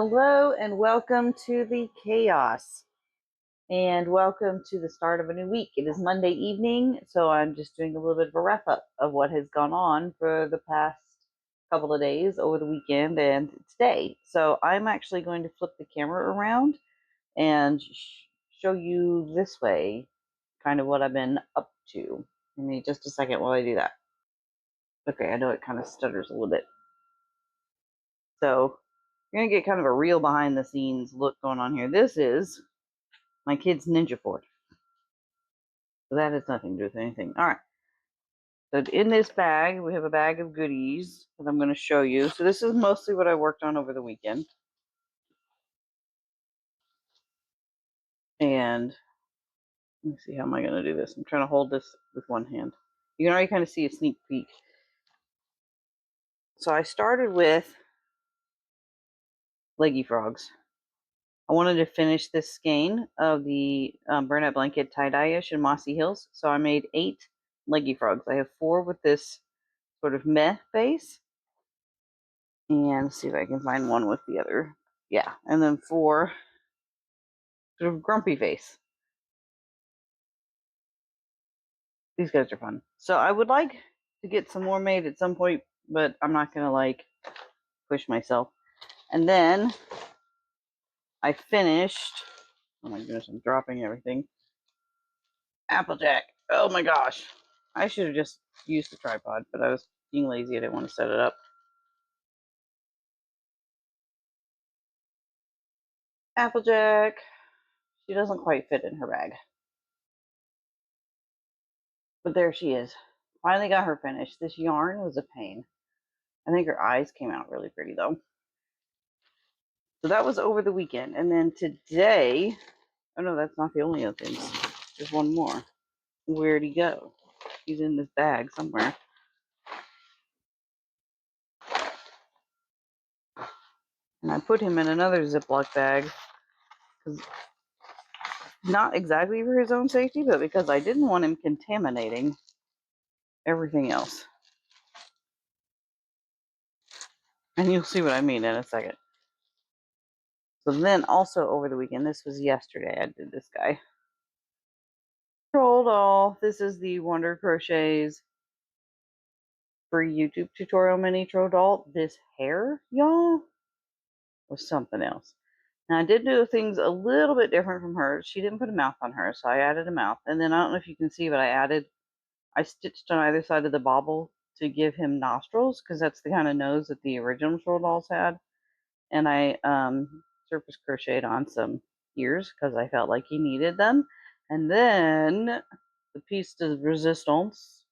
Hello and welcome to the chaos and welcome to the start of a new week. It is Monday evening, so I'm just doing a little bit of a wrap up of what has gone on for the past couple of days over the weekend and today. So I'm actually going to flip the camera around and show you this way kind of what I've been up to. Give me just a second while I do that. Okay, I know it kind of stutters a little bit. So you're going to get kind of a real behind the scenes look going on here. This is my kid's ninja fort. So that has nothing to do with anything. All right. So in this bag, we have a bag of goodies that I'm going to show you. So this is mostly what I worked on over the weekend. And let me see, how am I going to do this? I'm trying to hold this with one hand. You can already kind of see a sneak peek. So I started with leggy frogs. I wanted to finish this skein of the burnout blanket tie-dye-ish in Mossy Hills. So I made 8 leggy frogs. I have 4 with this sort of meh base. And let's see if I can find one with the other. Yeah, and then 4 sort of grumpy face. These guys are fun. So I would like to get some more made at some point, but I'm not going to like push myself. And then I finished, oh my goodness, I'm dropping everything. Applejack. Oh my gosh. I should have just used the tripod, but I was being lazy. I didn't want to set it up. Applejack. She doesn't quite fit in her bag. But there she is. Finally got her finished. This yarn was a pain. I think her eyes came out really pretty though. So that was over the weekend. And then today, oh no, that's not the only other things. There's one more. Where'd he go? He's in this bag somewhere. And I put him in another Ziploc bag. Not exactly for his own safety, but because I didn't want him contaminating everything else. And you'll see what I mean in a second. So then also over the weekend, this was yesterday, I did this guy. Troll doll. This is the Wonder Crochets free YouTube tutorial mini troll doll. This hair, y'all, was something else. Now I did do things a little bit different from hers. She didn't put a mouth on hers, so I added a mouth. And then I don't know if you can see, but I stitched on either side of the bobble to give him nostrils, because that's the kind of nose that the original troll dolls had. And I surface crocheted on some ears because I felt like he needed them. And then the piece de resistance,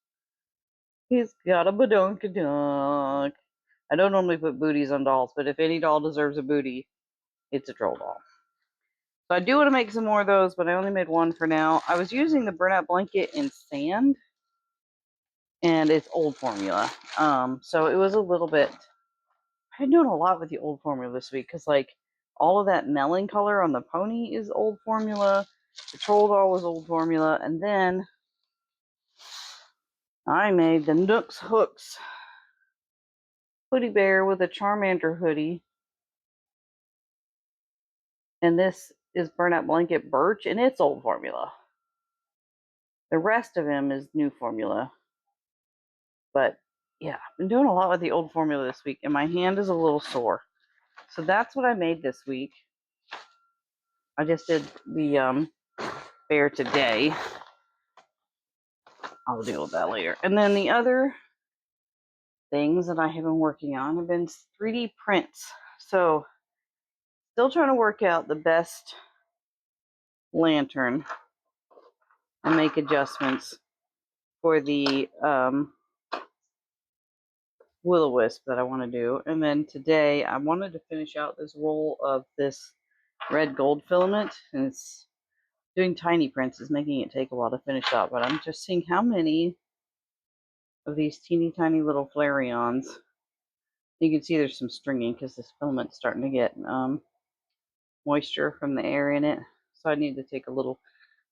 he's got a badonkadunk. I don't normally put booties on dolls, but if any doll deserves a booty, it's a troll doll. So I do want to make some more of those, but I only made one for now. I was using the burnout blanket in sand, and it's old formula. So it was a little bit, I've been doing a lot with the old formula this week, because like all of that melon color on the pony is old formula. The troll doll was old formula. And then I made the Nooks Hooks hoodie bear with a Charmander hoodie. And this is burnout blanket birch, and it's old formula. The rest of him is new formula. But yeah, I've been doing a lot with the old formula this week, and my hand is a little sore. So that's what I made this week. I just did the bear today. I'll deal with that later. And then the other things that I have been working on have been 3D prints. So still trying to work out the best lantern and make adjustments for the Willow Wisp that I want to do. And then today I wanted to finish out this roll of this red gold filament, and it's doing tiny prints is making it take a while to finish up, but I'm just seeing how many of these teeny tiny little flareons. You can see there's some stringing because this filament's starting to get moisture from the air in it. So I need to take a little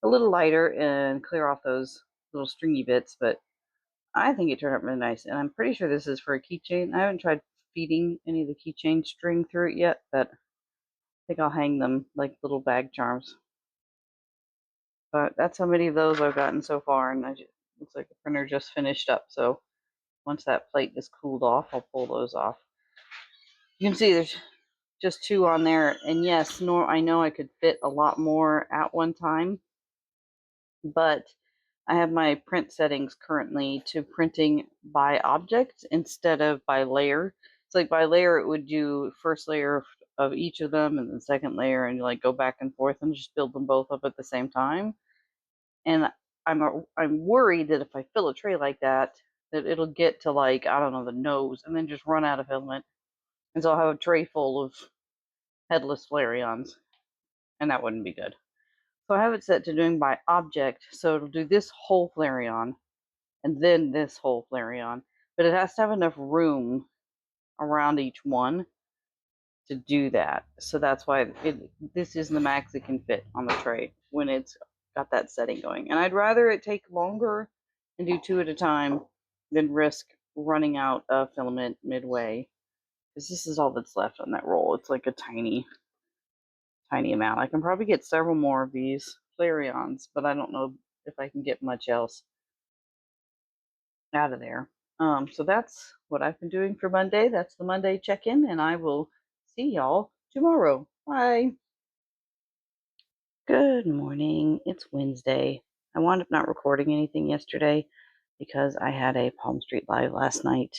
lighter and clear off those little stringy bits, but I think it turned out really nice. And I'm pretty sure this is for a keychain. I haven't tried feeding any of the keychain string through it yet, but think I'll hang them like little bag charms. But that's how many of those I've gotten so far, and looks like the printer just finished up. So once that plate is cooled off, I'll pull those off. You can see there's just 2 on there, and yes, I know I could fit a lot more at one time, but I have my print settings currently to printing by object instead of by layer. It's like by layer, it would do first layer of each of them and then second layer, and like go back and forth and just build them both up at the same time. And I'm worried that if I fill a tray like that it'll get to, like, I don't know, the nose and then just run out of filament. And so I'll have a tray full of headless Flareons, and that wouldn't be good. So I have it set to doing by object, so it'll do this whole Flareon and then this whole Flareon, but it has to have enough room around each one to do that. So that's why this is the max it can fit on the tray when it's got that setting going. And I'd rather it take longer and do 2 at a time than risk running out of filament midway, because this is all that's left on that roll. It's like a tiny amount. I can probably get several more of these Flareons, but I don't know if I can get much else out of there. So that's what I've been doing for Monday. That's the Monday check-in, and I will see y'all tomorrow. Bye. Good morning. It's Wednesday. I wound up not recording anything yesterday because I had a Palm Street Live last night,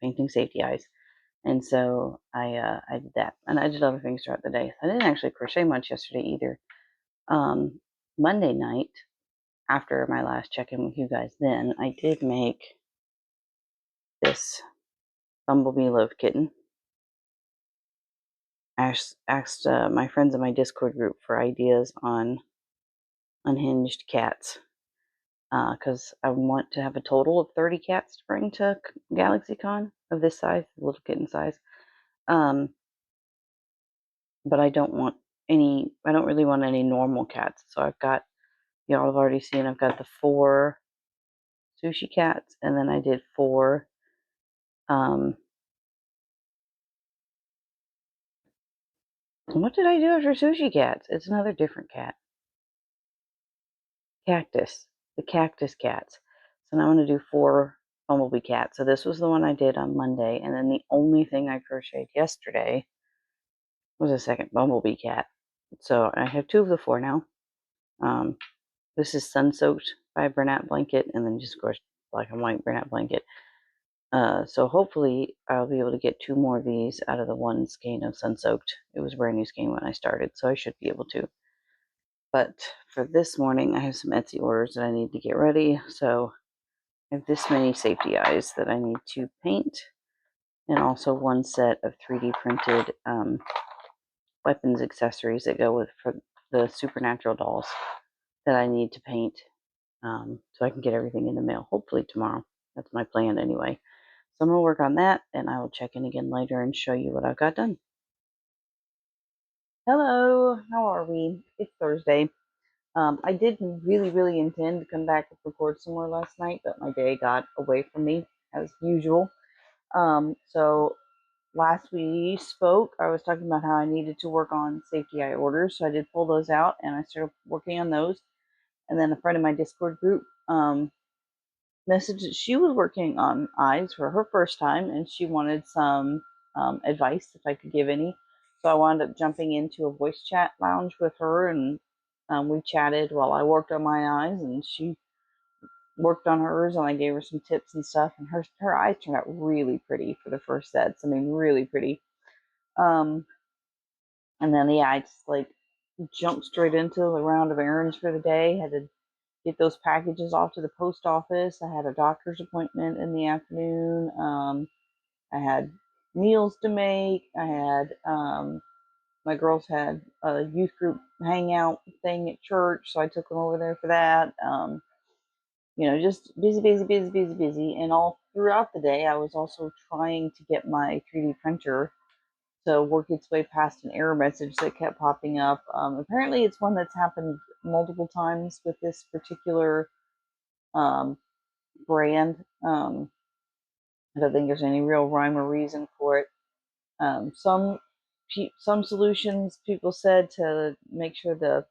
painting safety eyes. And so I did that. And I did other things throughout the day. I didn't actually crochet much yesterday either. Monday night, after my last check-in with you guys then, I did make this Bumblebee Loaf kitten. I asked my friends in my Discord group for ideas on unhinged cats, because I want to have a total of 30 cats to bring to GalaxyCon of this size, little kitten size. But I don't really want any normal cats. So I've got, y'all have already seen, I've got the 4 sushi cats, and then I did 4, what did I do after sushi cats? It's another different cat. Cactus. The cactus cats. So now I'm going to do 4 bumblebee cats. So this was the one I did on Monday, and then the only thing I crocheted yesterday was a second bumblebee cat. So I have 2 of the 4 now. This is Sun Soaked by Bernat Blanket, and then just, of course, black and white Bernat Blanket. So hopefully I'll be able to get 2 more of these out of the one skein of Sun Soaked. It was a brand new skein when I started, so I should be able to. But for this morning, I have some Etsy orders that I need to get ready. So I have this many safety eyes that I need to paint, and also 1 set of 3D printed weapons accessories that go with for the Supernatural dolls that I need to paint, so I can get everything in the mail hopefully tomorrow. That's my plan anyway. So I'm going to work on that, and I will check in again later and show you what I've got done. Hello, how are we? It's Thursday. I did really intend to come back and record some more last night, but my day got away from me as usual. So last we spoke, I was talking about how I needed to work on safety eye orders, so I did pull those out and I started working on those. And then a friend in my Discord group messaged that she was working on eyes for her first time, and she wanted some advice if I could give any. So I wound up jumping into a voice chat lounge with her, and we chatted while I worked on my eyes, and she worked on hers, and I gave her some tips and stuff. And her eyes turned out really pretty for the first sets. I mean, really pretty. And then I just like jumped straight into the round of errands for the day. Had to get those packages off to the post office. I had a doctor's appointment in the afternoon. I had meals to make. I had my girls had a youth group hangout thing at church, so I took them over there for that. Just busy. And all throughout the day, I was also trying to get my 3D printer to work its way past an error message that kept popping up. Apparently, it's one that's happened multiple times with this particular brand. I don't think there's any real rhyme or reason for it. Some some solutions people said to make sure the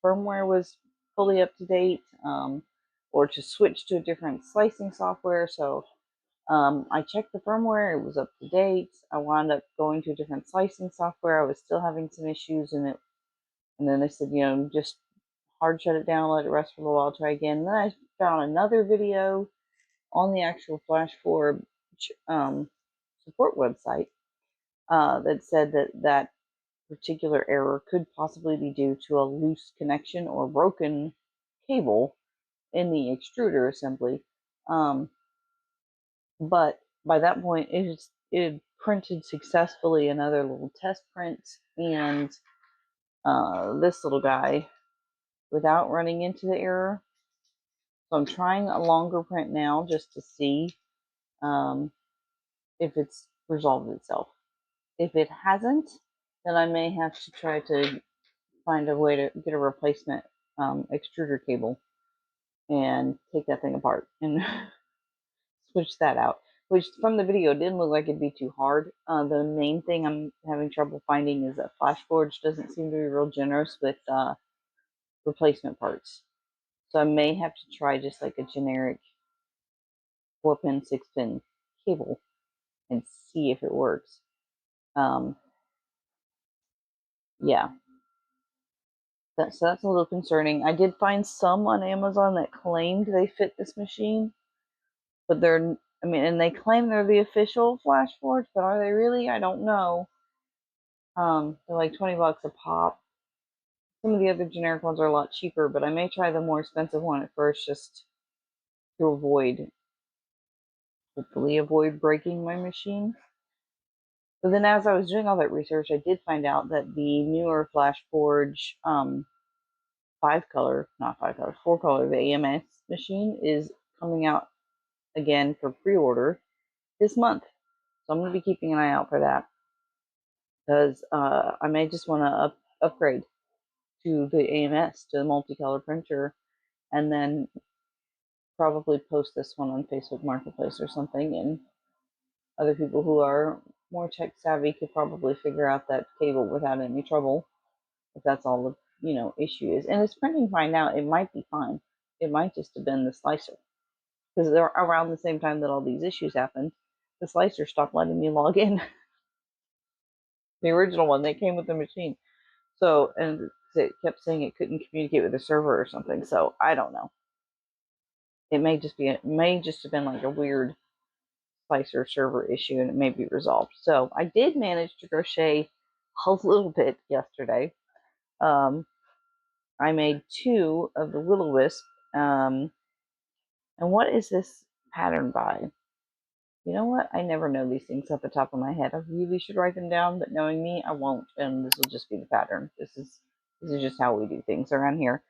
firmware was fully up to date, or to switch to a different slicing software. So I checked the firmware, it was up to date. I wound up going to a different slicing software. I was still having some issues in it. And then they said, just hard shut it down, let it rest for a little while, try again. And then I found another video on the actual Flash Forge support website that said that particular error could possibly be due to a loose connection or broken cable in the extruder assembly. But by that point, it printed successfully another little test print, and this little guy without running into the error. So I'm trying a longer print now just to see if it's resolved itself. If it hasn't, then I may have to try to find a way to get a replacement extruder cable and take that thing apart and switch that out. Which from the video didn't look like it'd be too hard. The main thing I'm having trouble finding is that FlashForge doesn't seem to be real generous with replacement parts. So I may have to try just like a generic 4-pin, 6-pin cable and see if it works. Yeah. So that's a little concerning. I did find some on Amazon that claimed they fit this machine, but and they claim they're the official FlashForge, but are they really? I don't know. They're like $20 a pop. Some of the other generic ones are a lot cheaper, but I may try the more expensive one at first just to hopefully avoid breaking my machine. But then as I was doing all that research, I did find out that the newer FlashForge 4-color, the AMS machine is coming out again for pre-order this month. So I'm going to be keeping an eye out for that, because I may just want to upgrade to the AMS, to the multicolor printer, and then probably post this one on Facebook Marketplace or something, and other people who are more tech savvy could probably figure out that cable without any trouble, if that's all the issue is. And it's printing fine now. It might be fine. It might just have been the slicer, because they're around the same time that all these issues happened. The slicer stopped letting me log in. The original one, they came with the machine. So, and it kept saying it couldn't communicate with the server or something. So I don't know. It may just have been like a weird slicer server issue, and it may be resolved. So I did manage to crochet a little bit yesterday. I made 2 of the Willow Wisp. And what is this pattern by? You know what? I never know these things off the top of my head. I really should write them down, but knowing me, I won't. And this will just be the pattern. This is just how we do things around here.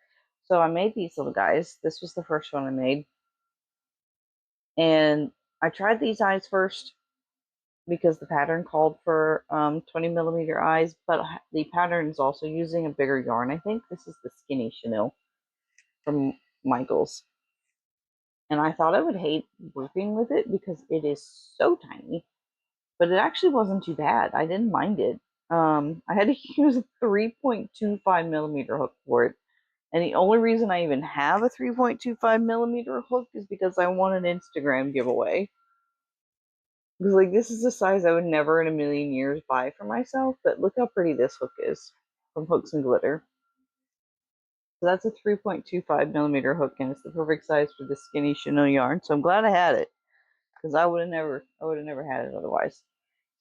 So I made these little guys. This was the first one I made. And I tried these eyes first because the pattern called for 20mm eyes, but the pattern is also using a bigger yarn. I think this is the skinny chenille from Michaels. And I thought I would hate working with it because it is so tiny, but it actually wasn't too bad. I didn't mind it. I had to use a 3.25mm hook for it. And the only reason I even have a 3.25mm hook is because I won an Instagram giveaway. Because, like, this is a size I would never in a million years buy for myself, but look how pretty this hook is from Hooks and Glitter. So that's a 3.25mm hook, and it's the perfect size for the skinny chenille yarn. So I'm glad I had it, because I would have never had it otherwise.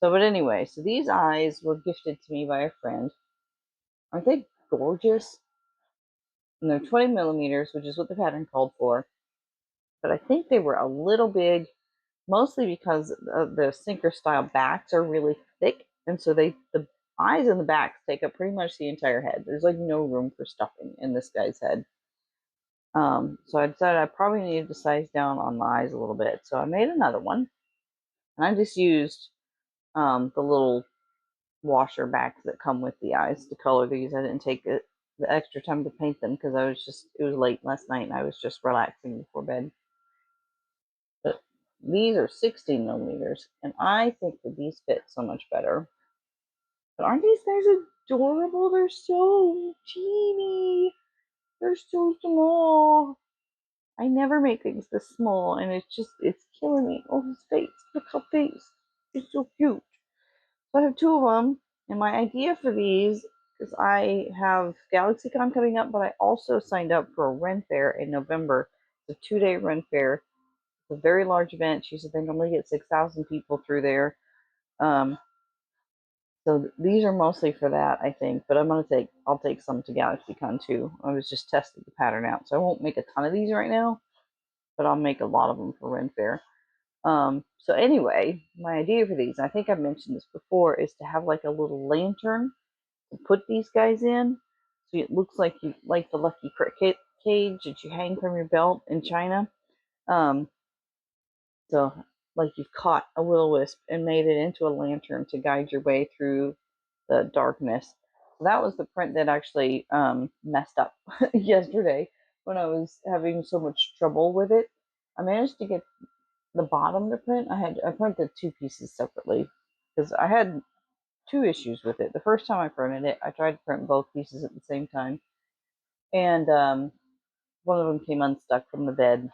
So, but anyway, so these eyes were gifted to me by a friend. Aren't they gorgeous? And they're 20mm, which is what the pattern called for. But I think they were a little big, mostly because the sinker style backs are really thick, and so the eyes and the backs take up pretty much the entire head. There's like no room for stuffing in this guy's head. So I decided I probably needed to size down on the eyes a little bit. So I made another one, and I just used the little washer backs that come with the eyes to color these. I didn't take the extra time to paint them because it was late last night and I was just relaxing before bed. But these are 16mm, and I think that these fit so much better. But aren't these guys adorable? They're so teeny. They're so small. I never make things this small, and it's killing me. Oh, his face. Look how face. It's so cute. So I have two of them, and my idea for these, because I have GalaxyCon coming up, but I also signed up for a Ren Fair in November. It's a 2-day Ren Fair. It's a very large event. She said they normally get 6,000 people through there. So these are mostly for that, I think. But I'll take some to GalaxyCon too. I was just testing the pattern out, so I won't make a ton of these right now, but I'll make a lot of them for Ren Fair. So anyway, my idea for these, I think I've mentioned this before, is to have like a little lantern to put these guys in, so it looks like you like the Lucky Cricket cage that you hang from your belt in China. Um, so like you've caught a will-o-wisp and made it into a lantern to guide your way through the darkness. So that was the print that actually messed up yesterday when I was having so much trouble with it. I managed to get the bottom to print. I printed two pieces separately because I had two issues with it. The first time I printed it, I tried to print both pieces at the same time, and one of them came unstuck from the bed,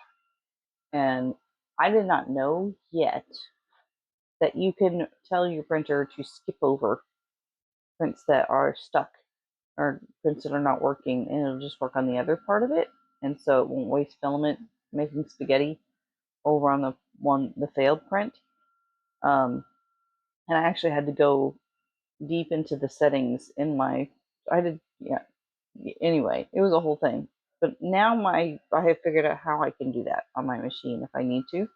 and I did not know yet that you can tell your printer to skip over prints that are stuck or prints that are not working, and it'll just work on the other part of it, and so it won't waste filament making spaghetti over on the failed print. And I actually had to go deep into the settings in my. I did, yeah. Anyway, it was a whole thing. But now I have figured out how I can do that on my machine if I need to.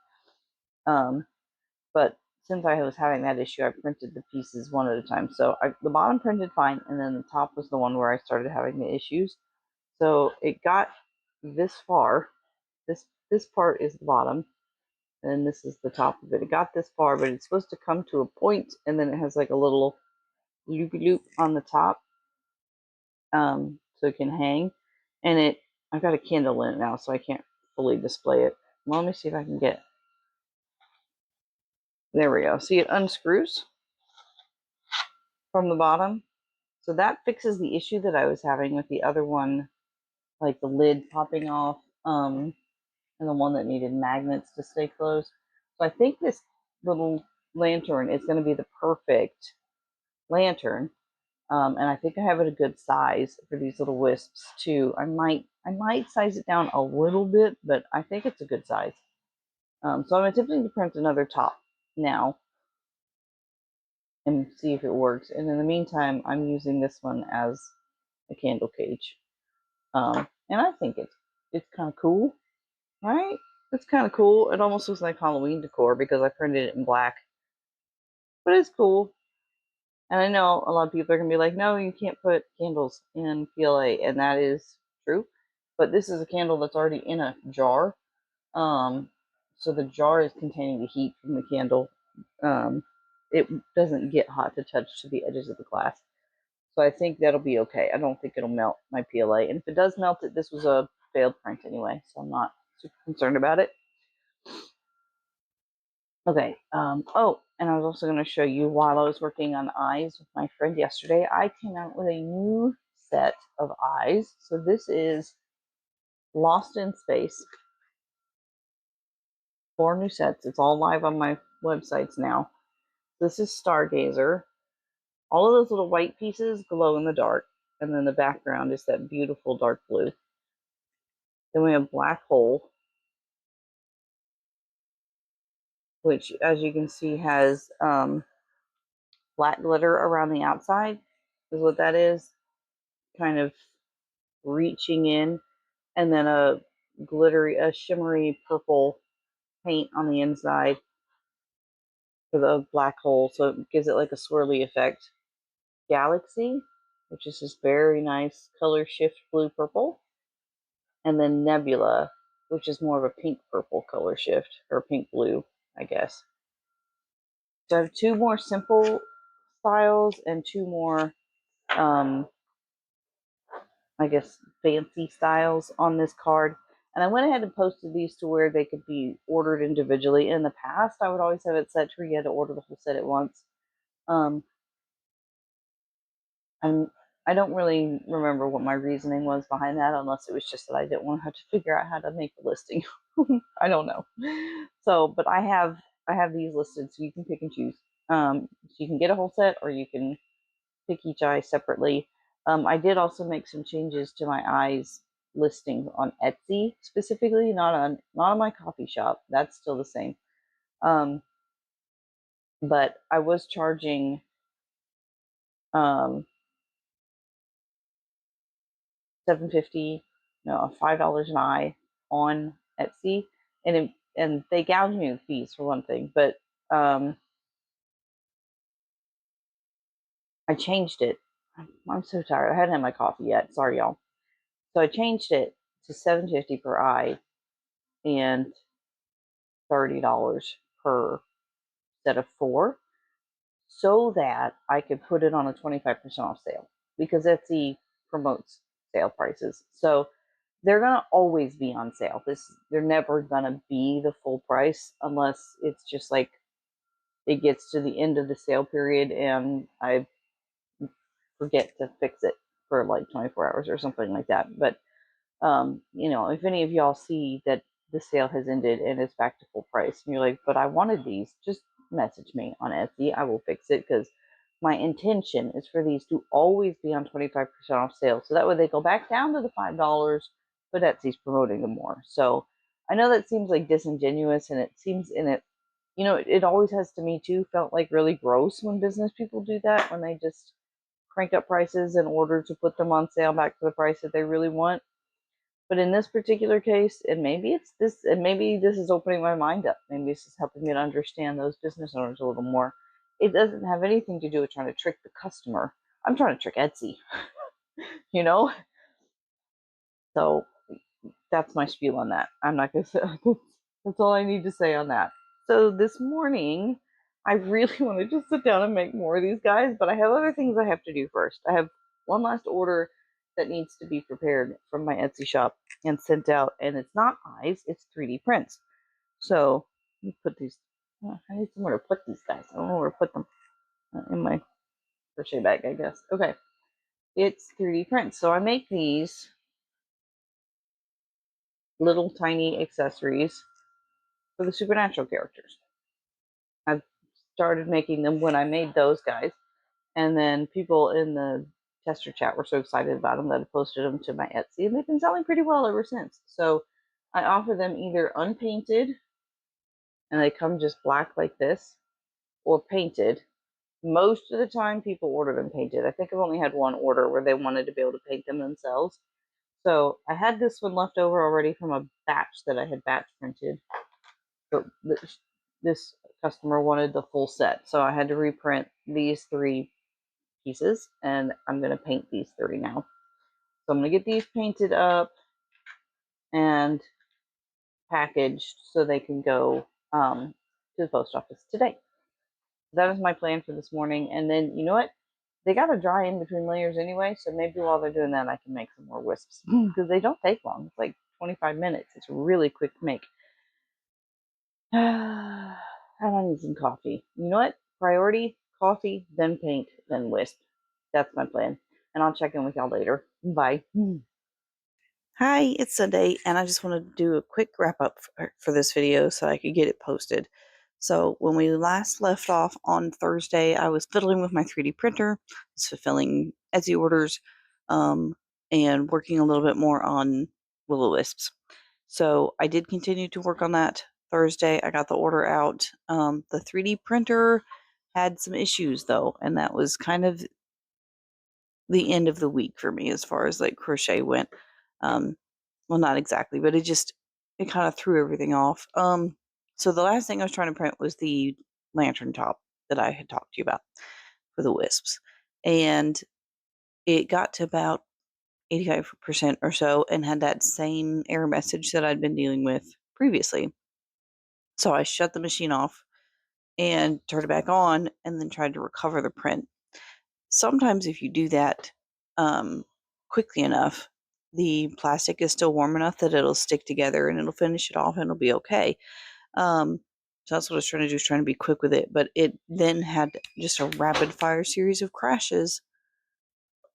But since I was having that issue, I printed the pieces one at a time. So the bottom printed fine, and then the top was the one where I started having the issues. So it got this far. This part is the bottom, and this is the top of it. It got this far, but it's supposed to come to a point, and then it has like a little loopy loop on the top, so it can hang. And I've got a candle in it now, so I can't fully display it. Well, let me see if I can get. There we go. See, it unscrews from the bottom. So that fixes the issue that I was having with the other one, like the lid popping off, and the one that needed magnets to stay closed. So I think this little lantern is going to be the perfect lantern. And I think I have it a good size for these little wisps too. I might size it down a little bit, but I think it's a good size. So I'm attempting to print another top now and see if it works. And in the meantime, I'm using this one as a candle cage. And I think it's kind of cool, right? It's kind of cool. It almost looks like Halloween decor because I printed it in black, but it's cool. And I know a lot of people are gonna be like, no, you can't put candles in PLA, and that is true. But this is a candle that's already in a jar. So the jar is containing the heat from the candle. It doesn't get hot to touch to the edges of the glass. So I think that'll be okay. I don't think it'll melt my PLA. And if it does melt it, this was a failed print anyway, so I'm not super concerned about it. Okay. Oh, and I was also going to show you while I was working on eyes with my friend yesterday, I came out with a new set of eyes. So this is Lost in Space. 4 new sets. It's all live on my websites now. This is Stargazer. All of those little white pieces glow in the dark, and then the background is that beautiful dark blue. Then we have Black Hole, which, as you can see, has black glitter around the outside, is what that is, kind of reaching in, and then a shimmery purple paint on the inside for the black hole, so it gives it like a swirly effect. Galaxy, which is this very nice color shift blue purple, and then Nebula, which is more of a pink purple color shift, or pink blue, I guess. So I have 2 more simple styles and 2 more I guess, fancy styles on this card. And I went ahead and posted these to where they could be ordered individually. In the past, I would always have it set to where you had to order the whole set at once. I don't really remember what my reasoning was behind that, unless it was just that I didn't want to have to figure out how to make the listing. I don't know. So, but I have these listed, so you can pick and choose. So you can get a whole set, or you can pick each eye separately. I did also make some changes to my eyes listing on Etsy specifically, not on my coffee shop. That's still the same. But I was charging $7.50, no, $5 an eye on Etsy, and they gouged me with fees for one thing. But I changed it. I'm so tired. I hadn't had my coffee yet. Sorry, y'all. So I changed it to $7.50 per eye and $30 per set of 4, so that I could put it on a 25% off sale, because Etsy promotes sale prices. So they're gonna always be on sale. They're never gonna be the full price, unless it's just like it gets to the end of the sale period and I forget to fix it for like 24 hours or something like that. But if any of y'all see that the sale has ended and it's back to full price, and you're like, but I wanted these, just message me on Etsy. I will fix it, because my intention is for these to always be on 25% off sale. So that way they go back down to the $5, but Etsy's promoting them more. So I know that seems like disingenuous, and it seems it always has, to me too, felt like really gross when business people do that, when they just crank up prices in order to put them on sale back to the price that they really want. But in this particular case, and maybe this is opening my mind up. Maybe this is helping me to understand those business owners a little more. It doesn't have anything to do with trying to trick the customer. I'm trying to trick Etsy, you know? So that's my spiel on that. I'm not going to say, that's all I need to say on that. So this morning, I really want to just sit down and make more of these guys, but I have other things I have to do first. I have one last order that needs to be prepared from my Etsy shop and sent out, and it's not eyes, it's 3D prints. So let me put these, I need somewhere to put these guys. I don't know where to put them. In my crochet bag, I guess. Okay, it's 3D prints. So I make these little tiny accessories for the supernatural characters. I started making them when I made those guys, and then people in the tester chat were so excited about them that I posted them to my Etsy, and they've been selling pretty well ever since. So I offer them either unpainted, and they come just black like this, or painted. Most of the time people order them painted. I think I've only had one order where they wanted to be able to paint them themselves. So I had this one left over already from a batch that I had batch printed. But this customer wanted the full set, so I had to reprint these 3 pieces, and I'm going to paint these 30 now. So I'm going to get these painted up and packaged so they can go to the post office today. That is my plan for this morning. And then, you know what? They got to dry in between layers anyway, so maybe while they're doing that, I can make some more wisps, because they don't take long. It's like 25 minutes. It's really quick to make. And I need some coffee. You know what? Priority, coffee, then paint, then wisp. That's my plan. And I'll check in with y'all later. Bye. Hi, it's Sunday, and I just want to do a quick wrap up for this video so I could get it posted. So when we last left off on Thursday, I was fiddling with my 3D printer, fulfilling Etsy orders, and working a little bit more on Willow wisps. So I did continue to work on that Thursday. I got the order out. The 3D printer had some issues though, and that was kind of the end of the week for me as far as like crochet went. Well, not exactly, but it kind of threw everything off. So the last thing I was trying to print was the lantern top that I had talked to you about for the wisps. And it got to about 85% or so and had that same error message that I'd been dealing with previously. So I shut the machine off and turned it back on and then tried to recover the print. Sometimes if you do that quickly enough, the plastic is still warm enough that it'll stick together and it'll finish it off and it'll be okay. So that's what I was trying to do, is trying to be quick with it. But it then had just a rapid fire series of crashes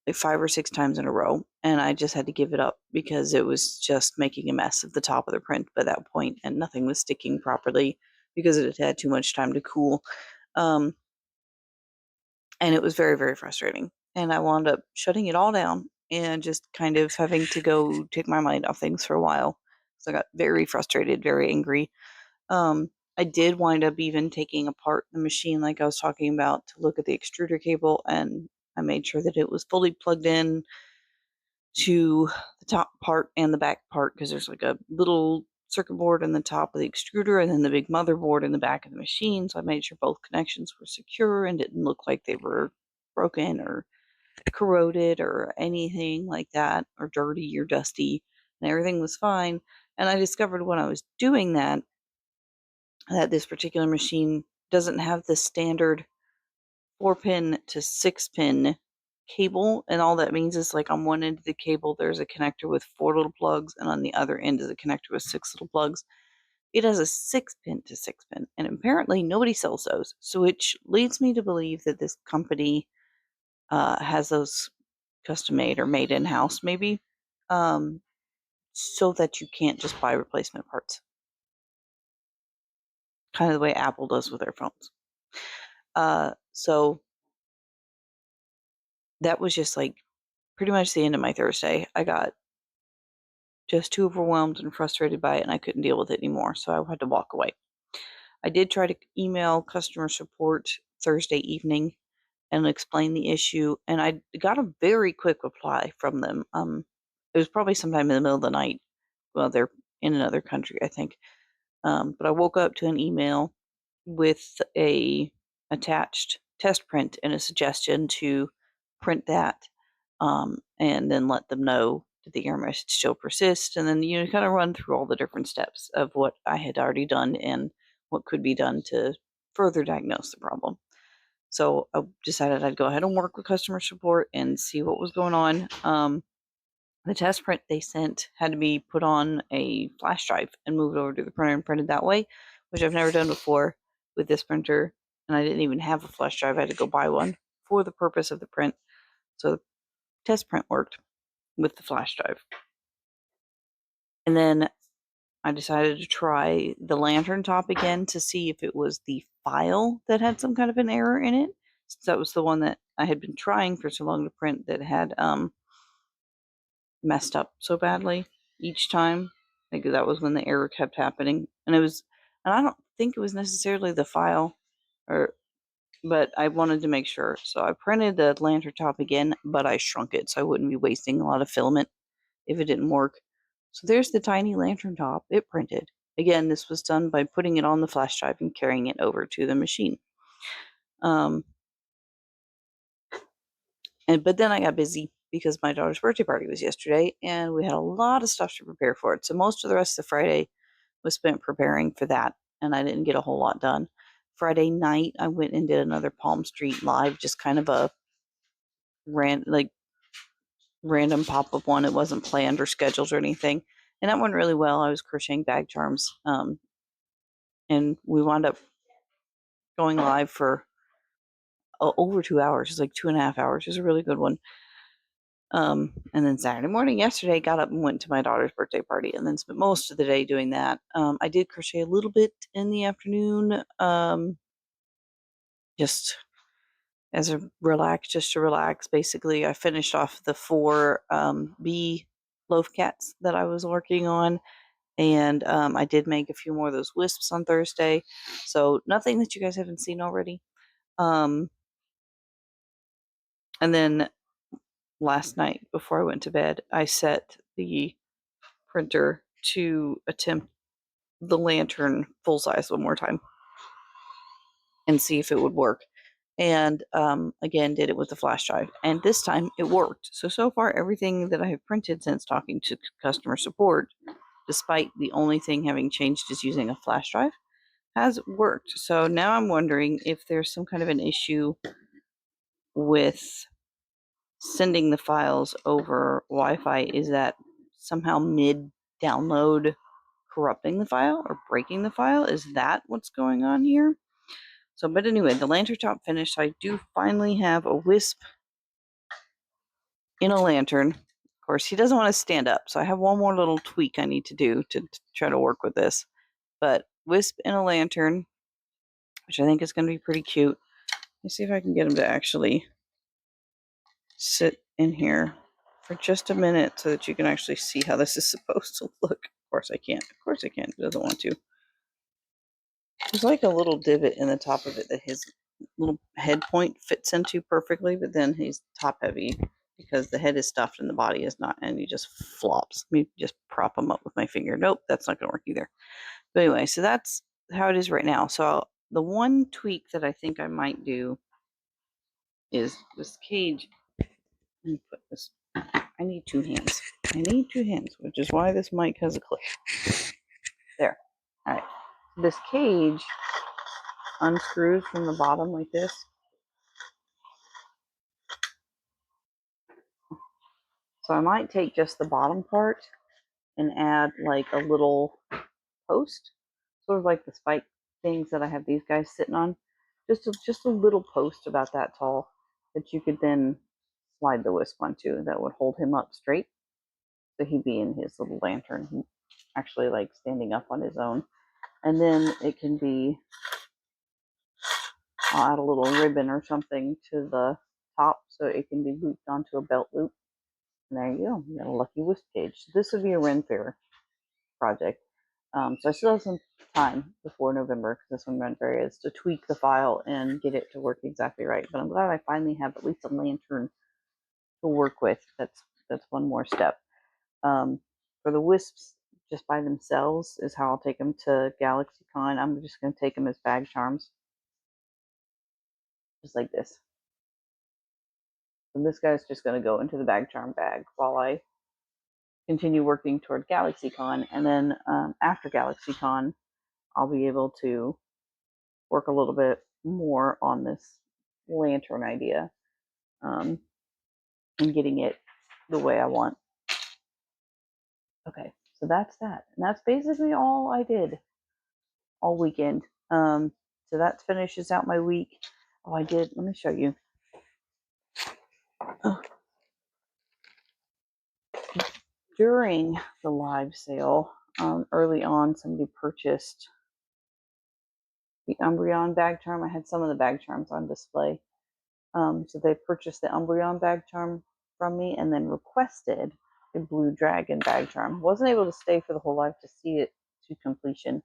like 5 or 6 times in a row, and I just had to give it up because it was just making a mess of the top of the print by that point, and nothing was sticking properly because it had had too much time to cool. And it was very, very frustrating. And I wound up shutting it all down and just kind of having to go take my mind off things for a while. So I got very frustrated, very angry. I did wind up even taking apart the machine like I was talking about to look at the extruder cable, and I made sure that it was fully plugged in to the top part and the back part, because there's like a little circuit board in the top of the extruder and then the big motherboard in the back of the machine. So I made sure both connections were secure and didn't look like they were broken or corroded or anything like that, or dirty or dusty, and everything was fine. And I discovered when I was doing that this particular machine doesn't have the standard 4-pin to 6-pin cable, and all that means is, like, on one end of the cable there's a connector with 4 little plugs, and on the other end is a connector with 6 little plugs. It has a 6-pin to 6-pin, and apparently nobody sells those, so which leads me to believe that this company has those custom made or made in-house maybe, so that you can't just buy replacement parts. Kind of the way Apple does with their phones. So that was just, like, pretty much the end of my Thursday. I got just too overwhelmed and frustrated by it, and I couldn't deal with it anymore, so I had to walk away. I did try to email customer support Thursday evening and explain the issue, and I got a very quick reply from them. It was probably sometime in the middle of the night. Well, they're in another country, I think. But I woke up to an email with a attached test print and a suggestion to print that, and then let them know that the error message still persists, and then kind of run through all the different steps of what I had already done and what could be done to further diagnose the problem. So I decided I'd go ahead and work with customer support and see what was going on. The test print they sent had to be put on a flash drive and moved over to the printer and printed that way, which I've never done before with this printer, and I didn't even have a flash drive. I had to go buy one for the purpose of the print. So the test print worked with the flash drive. And then I decided to try the lantern top again to see if it was the file that had some kind of an error in it. Since that was the one that I had been trying for so long to print that had messed up so badly each time. Like, that was when the error kept happening. And I don't think it was necessarily the file, but I wanted to make sure. So I printed the lantern top again, but I shrunk it so I wouldn't be wasting a lot of filament if it didn't work. So there's the tiny lantern top. It printed. Again, this was done by putting it on the flash drive and carrying it over to the machine. But then I got busy because my daughter's birthday party was yesterday, and we had a lot of stuff to prepare for it. So most of the rest of the Friday was spent preparing for that, and I didn't get a whole lot done. Friday night, I went and did another Palm Street Live, just kind of a random pop-up one. It wasn't planned or scheduled or anything, and that went really well. I was crocheting bag charms, and we wound up going live for over 2 hours. It was like 2.5 hours. It was a really good one. And then Saturday morning, yesterday, got up and went to my daughter's birthday party, and then spent most of the day doing that. I did crochet a little bit in the afternoon, just to relax. Basically, I finished off the 4 bee loaf cats that I was working on, and I did make a few more of those wisps on Thursday. So nothing that you guys haven't seen already. And then last night, before I went to bed, I set the printer to attempt the lantern full size one more time and see if it would work. And again, did it with the flash drive, and this time it worked. So far, everything that I have printed since talking to customer support, despite the only thing having changed is using a flash drive, has worked. So now I'm wondering if there's some kind of an issue with sending the files over Wi-Fi. Is that somehow mid-download corrupting the file or breaking the file? Is that what's going on here? So, but anyway, the lantern top finished. So I do finally have a Wisp in a lantern. Of course, he doesn't want to stand up, so I have one more little tweak I need to do to try to work with this. But Wisp in a lantern, which I think is going to be pretty cute. Let me see if I can get him to actually sit in here for just a minute so that you can actually see how this is supposed to look. Of course I can't. Of course I can't. He doesn't want to. There's like a little divot in the top of it that his little head point fits into perfectly, but then he's top heavy because the head is stuffed and the body is not, and he just flops. Let me just prop him up with my finger. Nope, that's not going to work either. But anyway, so that's how it is right now. So the one tweak that I think I might do is this cage. Let me put this. I need two hands. I need two hands, which is why this mic has a clip. There. All right. This cage unscrews from the bottom like this. So I might take just the bottom part and add like a little post, sort of like the spike things that I have these guys sitting on. Just a little post about that tall that you could then slide the Wisp onto that would hold him up straight. So he'd be in his little lantern. He actually like standing up on his own. And then it can be, I'll add a little ribbon or something to the top so it can be looped onto a belt loop. And there you go. You got a lucky Wisp cage. So this would be a Ren Fair project. So I still have some time before November, because this one Ren Fair is, to tweak the file and get it to work exactly right. But I'm glad I finally have at least a lantern to work with. That's one more step. For the Wisps, just by themselves is how I'll take them to GalaxyCon. I'm just going to take them as bag charms. Just like this. And this guy's just going to go into the bag charm bag while I continue working toward GalaxyCon. And then after GalaxyCon, I'll be able to work a little bit more on this lantern idea and getting it the way I want. Okay, so that's that. And that's basically all I did all weekend. So that finishes out my week. Oh, I did. Let me show you. Oh. During the live sale, early on, somebody purchased the Umbreon bag charm. I had some of the bag charms on display. So they purchased the Umbreon bag charm from me and then requested a Blue Dragon bag charm. Wasn't able to stay for the whole live to see it to completion,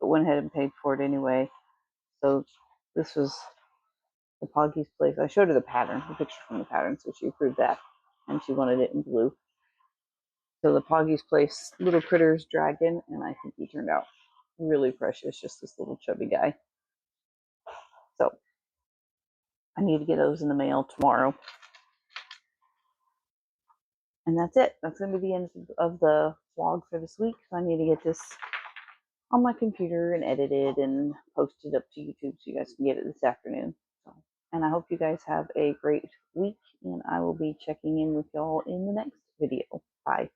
but went ahead and paid for it anyway. So this was the Poggy's place. I showed her the pattern, the picture from the pattern, so she approved that, and she wanted it in blue. So the Poggy's place little critters dragon, and I think he turned out really precious, just this little chubby guy. So I need to get those in the mail tomorrow. And that's it. That's going to be the end of the vlog for this week. So I need to get this on my computer and edited and posted up to YouTube so you guys can get it this afternoon. So, and I hope you guys have a great week, and I will be checking in with y'all in the next video. Bye.